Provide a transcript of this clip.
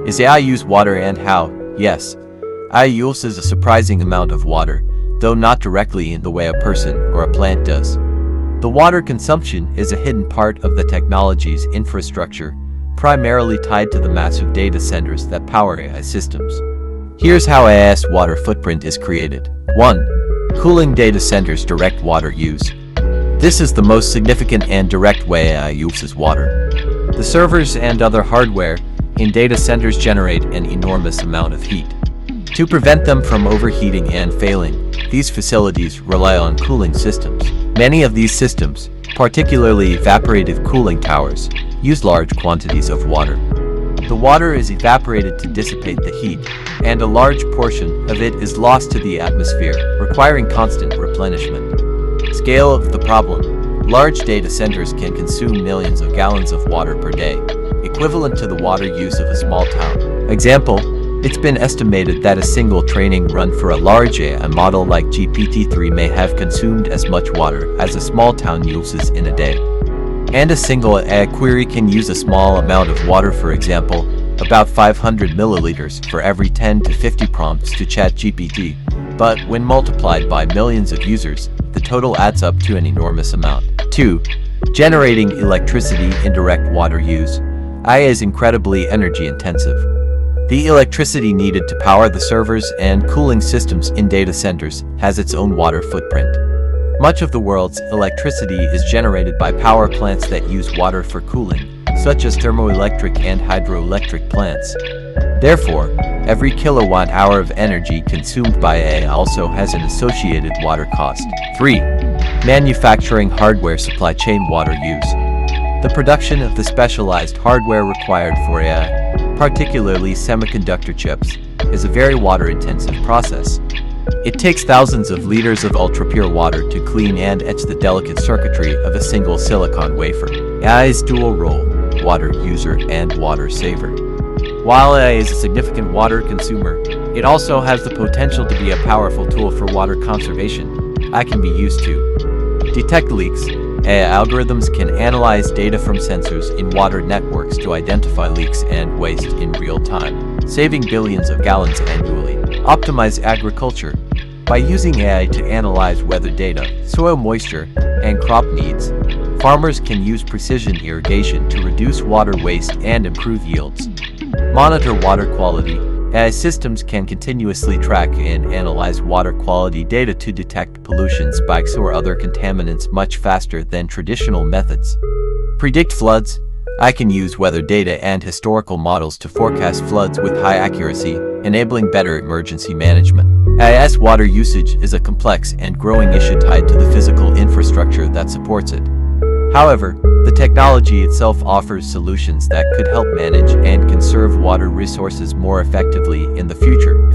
Is AI use water and how? Yes. AI uses a surprising amount of water, though not directly in the way a person or a plant does. The water consumption is a hidden part of the technology's infrastructure, primarily tied to the massive data centers that power AI systems. Here's how AI's water footprint is created. 1. Cooling data centers' direct water use. This is the most significant and direct way AI uses water. The servers and other hardware in data centers generate an enormous amount of heat. To prevent them from overheating and failing, these facilities rely on cooling systems. Many of these systems, particularly evaporative cooling towers, use large quantities of water. The water is evaporated to dissipate the heat, and a large portion of it is lost to the atmosphere, requiring constant replenishment. Scale of the problem. Large data centers can consume millions of gallons of water per day, equivalent to the water use of a small town. Example, it's been estimated that a single training run for a large AI model like GPT-3 may have consumed as much water as a small town uses in a day. And a single AI query can use a small amount of water, for example, about 500 milliliters for every 10 to 50 prompts to ChatGPT. But when multiplied by millions of users, the total adds up to an enormous amount. 2. Generating electricity in direct water use. AI is incredibly energy intensive. The electricity needed to power the servers and cooling systems in data centers has its own water footprint. Much of the world's electricity is generated by power plants that use water for cooling, such as thermoelectric and hydroelectric plants. Therefore, every kilowatt-hour of energy consumed by AI also has an associated water cost. 3. Manufacturing hardware supply chain water use. The production of the specialized hardware required for AI, particularly semiconductor chips, is a very water-intensive process. It takes thousands of liters of ultra-pure water to clean and etch the delicate circuitry of a single silicon wafer. AI's dual role, water user and water saver. While AI is a significant water consumer, it also has the potential to be a powerful tool for water conservation. AI can be used to detect leaks. AI algorithms can analyze data from sensors in water networks to identify leaks and waste in real time, saving billions of gallons annually. Optimize agriculture. By using AI to analyze weather data, soil moisture, and crop needs, farmers can use precision irrigation to reduce water waste and improve yields. Monitor water quality. AI systems can continuously track and analyze water quality data to detect pollution spikes or other contaminants much faster than traditional methods. Predict floods. AI can use weather data and historical models to forecast floods with high accuracy, enabling better emergency management. AI's water usage is a complex and growing issue tied to the physical infrastructure that supports it. However, the technology itself offers solutions that could help manage and conserve water resources more effectively in the future.